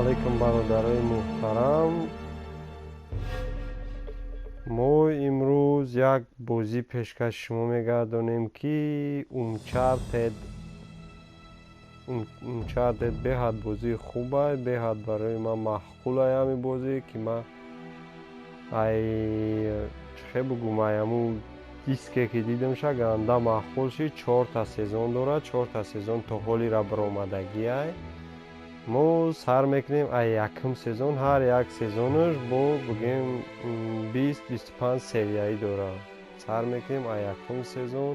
алайкум бародарои муҳтарам. мо имрӯз як бозӣ пешкаши шумо мегардонем ки Uncharted беҳад бозии хуб аст, беҳад барои ман маъқул аст ҳамин бозӣ ки ман чӣ бигӯм ҳамун диске ки дидам ша ганда маъқул шид. 4 сезон дорад, 4 сезон то ҳолира баромадагӣ аст. мо сар мекунем якум сезон, ҳар як сезонаш бо бигем 20-25 серияӣ дорад. Сар мекунем якум сезон,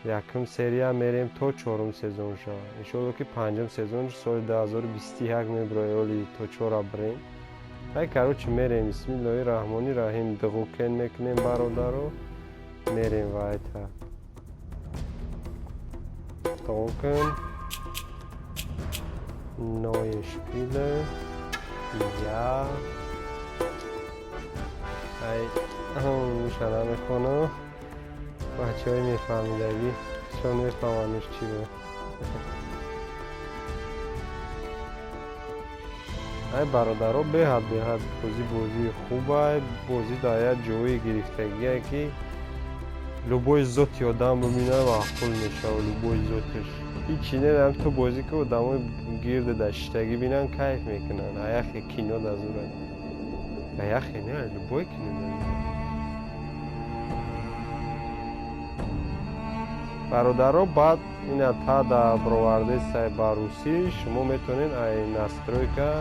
якум серия мерем то 4 сезонша. иншоалло ки 5 сезонш соли 2021 мебирояд, оли то 4 бирем. Короче мерем, бисмиллоҳи раҳмони раҳим, дуғукен мекунем бародаро, мерем вайтер. Дуғукен neue Spiele. Ja. مشاهده میکنم بچه های میفهمیدگی چون میفهمانش چی بود. برادرها بهد بازی خوب است. بازی دارد جوی گرفتگی است که لوبای ذاتی آدم ببینه و خول میشه و لوبای ذاتش هیچی ندارم. تو بازی که آدم های گرد دشتگی بینن کیف میکنن. یخی کینو دازوره یخی نه لوبای کینو دازوره. برادرها بعد این تا در برآورده سای باروسی شما میتونین این ناسترویکا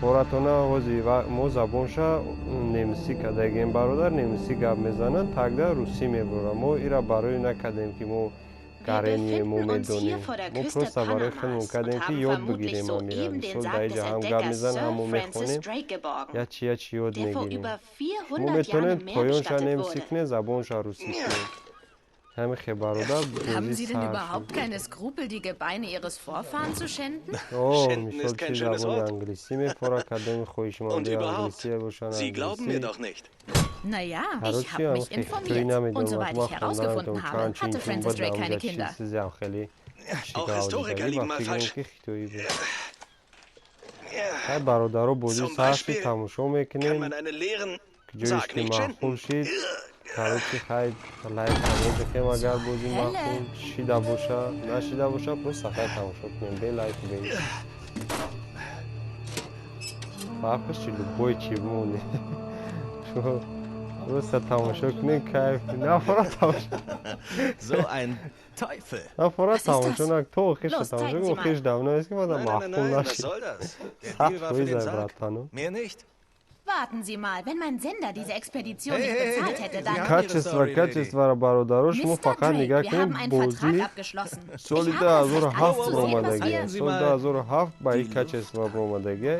فوراتونا هوزی و مو زبانشا نمیسی کدگیم برادر نمیسی گپ میزنن تگده روسی میبرن. ما ایرا برای نکردیم که ما گرینی مو میدونیم. ما پروستا برای خودمون کردیم که یاد بگیریم امیران. سول دایجا هم گپ میزنن همو میخونیم یا چی یاد میگیریم. ما میتونیم تویونشا نمیسی کنه زبانشا روسی کنیم. Haben Sie denn überhaupt keine Skrupel, die Gebeine Ihres Vorfahren zu schänden? Schänden ist kein schönes Wort. Und überhaupt, Sie glauben mir doch nicht. Naja, ich habe mich informiert. Und soweit ich herausgefunden habe, hatte Francis Drake keine Kinder. Auch Historiker liegen mal falsch. Zum Beispiel kann man einen leeren Sarg nicht schänden. короче хай лайк тамошо кем агар бозӣ махсул шида боша нашида боша просто хай тамошо кунем бе лайк бе фарқаш чи любой чи бимоне просто тамошо кунем кайф нафора тамошо so ein Teufel. нафора тамошо нак то хиш тамошо мо хиш давно аст ки мада махсул Was нашид soll das? Der сахт Deal war für den визай Sarg. братану Mehr nicht? Warten Sie mal, wenn mein Sender diese Expedition nicht bezahlt hätte, dann... качествара бародаро шумо Mr. фақат Drake, нигоҳ wir кунед haben einen Vertrag бозӣ abgeschlossen. соли Ich habe das Recht, 2007 alles zu sehen, was бромадагӣ wir... соли 2007 ба ин качества бромадагӣ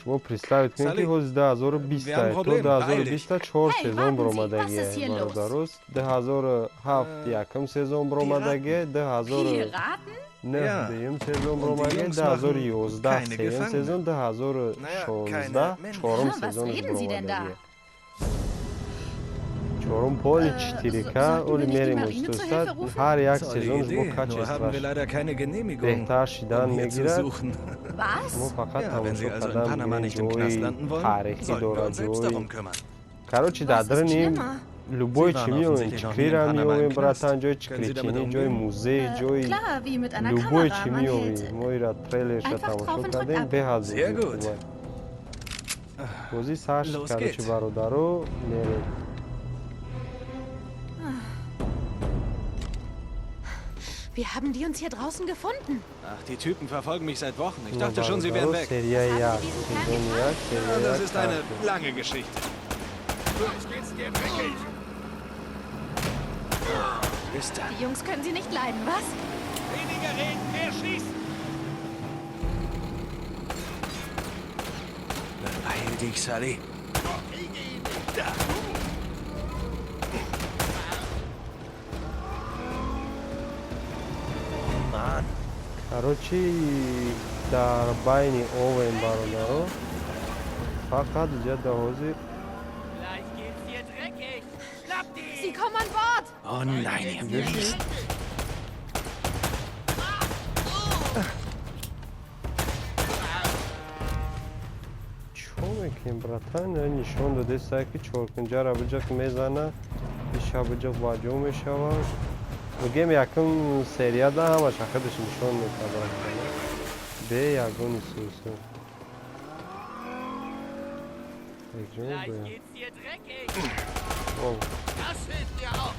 шумо представед кунед ки ҳози 2020 то 2020 4 сезон бромадагӣ бародарост 2007 якум сезон бромадагӣ 2009 дуюм сезон бромадагӣ 2011 сеюм сезон 2016 чорум сезонаш бромадагӣ чорум поли 4K оли мерим устостад ҳар як сезонш бо качестваш беҳтар шидан мегирад. мо фақат тамошо кардан бинем ҷои таърихӣ дорад ҷои короче дар дарним любой чи меёвем чикрира меёвем братан ҷои чикричини ҷои музей ҷои любой чи меёвем. мо ира трейлерша тамошо кардем беҳад бозӣ саш короче бародаро мерем. Wie haben die uns hier draußen gefunden? Ach, die Typen verfolgen mich seit Wochen. Ich dachte schon, sie wären weg. Das ist eine lange Geschichte. Die Jungs können sie nicht leiden, was? Weniger reden, mehr schießen! Beeil dich, Sully. Mann. короче дар байни овем бародаро фақат ҷада ҳозир Sie kommen an Bord! Oh nein, ihr Mist. بکنیم براتن نشون داده سعی که چورکنجه را بجاک میزنه ایشا بجاک واجو میشوه میگیم یکم سریع ده همه شخصش نشون میده براتن به یکونی سوسو Gleich geht's hier dreckig. Oh. Das hilft dir auch.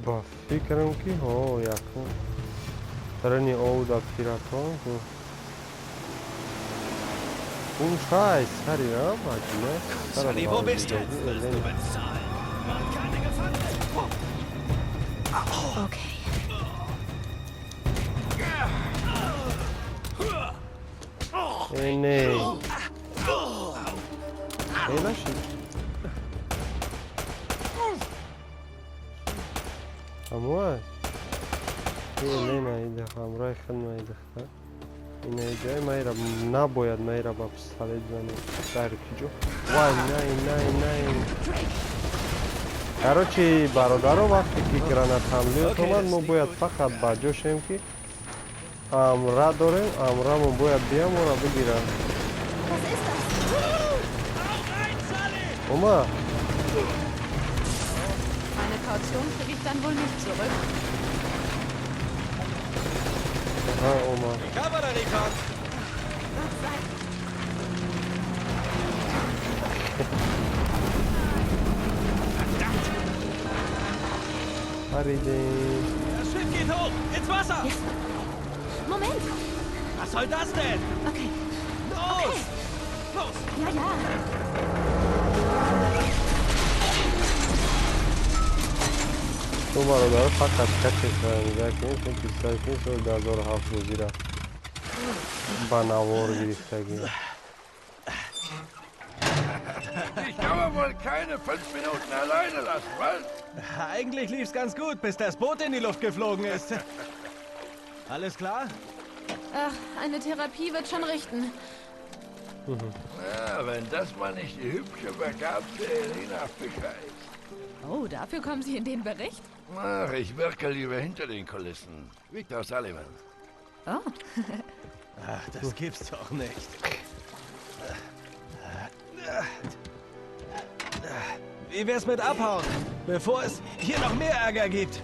با فکرم که ها یکم ترنی او دا پیراتان اون شای سری هم مجمه Sully, wo bist du? Willst du bezahlen? Mach keine Gefangenen! Okay. نه خیلی شد هموه نه نه ایده همراه خیلی نایده خیلی این ایده مایی را نباید مایی را با پستالیت زنیم در کی جو وای نه کاروچی برادرو وقتی که گرانت حمله اومد ما باید فقط با جوشیم که امره داریم امره ما باید بیام و را بگیرم Was ist das? Oma Meine Kaution kriege ich dann wohl nicht zurück. aha Oma Kavalleriekraft! Gott sei Haridin Das Schiff geht hoch! Ins Wasser! Moment. Was soll das denn? Okay. Los! Los! Ja, ja. تو برادر فقط کچش برمیده که این چون پیستای که این سال 2007 روزی را با نوار گرفتگی Ich kann man wohl keine 5 Minuten alleine lassen, was? Eigentlich lief's ganz gut, bis das Boot in die Luft geflogen ist. Alles klar? Ach, eine Therapie wird schon richten. Ja, wenn das mal nicht die hübsche, begabte Elena Fischer ist. Oh, dafür kommen Sie in den Bericht? Ach, ich wirke lieber hinter den Kulissen. Victor Sullivan. Oh. Ach, das gibt's doch nicht. Wie wär's mit abhauen, bevor es hier noch mehr Ärger gibt?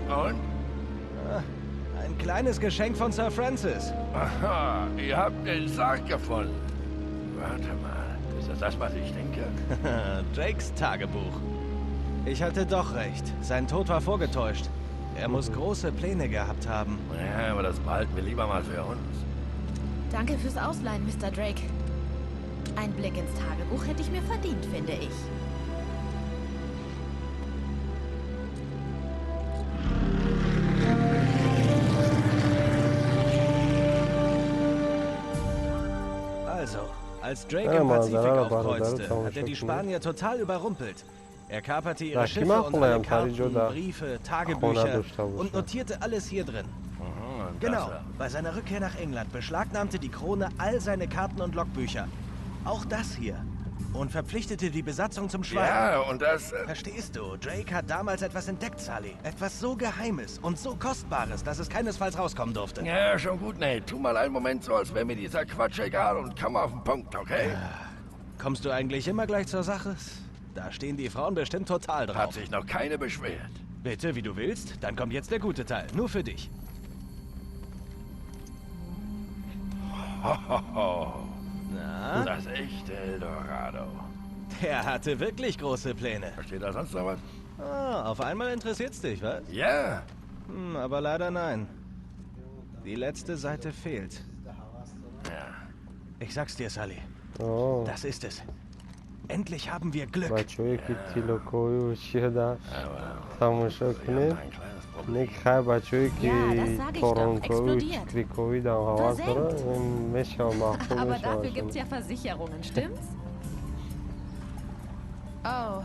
Und? Ein kleines Geschenk von Sir Francis. Aha, ihr habt den Sarg gefunden. Warte mal, ist das das, was ich denke? Drakes Tagebuch. Ich hatte doch recht. Sein Tod war vorgetäuscht. Er muss große Pläne gehabt haben. Ja, aber das behalten wir lieber mal für uns. Danke fürs Ausleihen, Mr. Drake. Ein Blick ins Tagebuch hätte ich mir verdient, finde ich. Also, als Drake im Pazifik aufkreuzte, hat er die Spanier total überrumpelt. Er kaperte ihre Schiffe und alle Karten, Briefe, Tagebücher und notierte alles hier drin. Genau, bei seiner Rückkehr nach England beschlagnahmte die Krone all seine Karten und Logbücher. Auch das hier. Und verpflichtete die Besatzung zum Schweigen. Ja, und das... Verstehst du, Drake hat damals etwas entdeckt, Sully. Etwas so Geheimes und so Kostbares, dass es keinesfalls rauskommen durfte. Ja, schon gut, Nate. Tu mal einen Moment so, als wäre mir dieser Quatsch egal und komm auf den Punkt, okay? Kommst du eigentlich immer gleich zur Sache? Da stehen die Frauen bestimmt total drauf. Hat sich noch keine beschwert. Bitte, wie du willst. Dann kommt jetzt der gute Teil. Nur für dich. Hohoho. Na? Das echte Eldorado. Der hatte wirklich große Pläne. Versteht da sonst noch was? Ah, auf einmal interessiert's dich, was? Ja. Aber leider nein. Die letzte Seite fehlt. Ja. Ich sag's dir, Sully. Oh. Das ist es. Endlich haben wir Glück. بچه‌ای که تیلوکوی و چیه در تماشا کنید Ein kleines Problem. نیک خیلی بچه‌ای که Ja, das sag ich doch. تورنتوی و Explodiert. کریکوی در حواس داره میشه محفوظ Aber میشه dafür gibt's ja Versicherungen, stimmt's? Oh.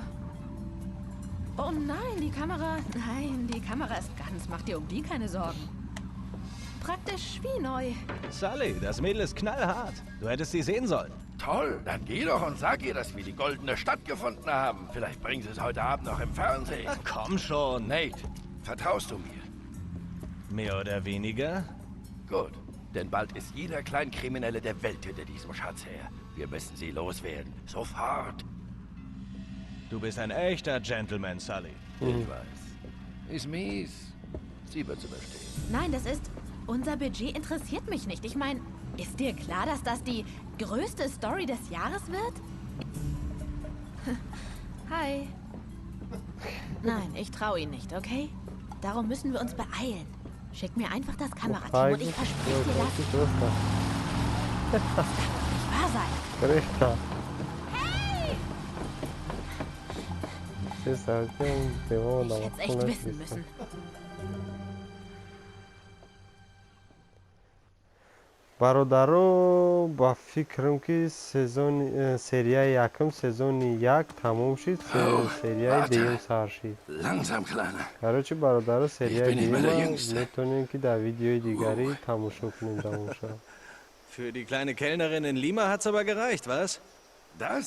Oh nein, die Kamera... Nein, die Kamera ist ganz. Mach dir um die keine Sorgen. praktisch wie neu. Sully, das Mädel ist knallhart. Du hättest sie sehen sollen. Toll, dann geh doch und sag ihr, dass wir die goldene Stadt gefunden haben. Vielleicht bringen sie es heute Abend noch im Fernsehen. Ach, komm schon. Nate, vertraust du mir? Mehr oder weniger? Gut, denn bald ist jeder Kleinkriminelle der Welt hinter diesem Schatz her. Wir müssen sie loswerden. Sofort. Du bist ein echter Gentleman, Sully. Ich weiß. Ist mies. Sie wird's überstehen. Nein, das ist... Unser Budget interessiert mich nicht. Ich meine, ist dir klar, dass das die größte Story des Jahres wird? Hi. Nein, ich traue ihn nicht, okay? Darum müssen wir uns beeilen. Schick mir einfach das Kamerateam und ich verspreche dir das. Das kann doch nicht wahr sein. Greta. Hey! Ich hätte es echt wissen müssen. бародаро ба фикрам ки серияи якум сезони 1 тамом шид, серияи дуюм сар шид. Короче, бародаро серияи дуюм метонем ки дар видеои дигари тамошо кунем. Für die kleine Kellnerin in Lima hat's aber gereicht, was? Das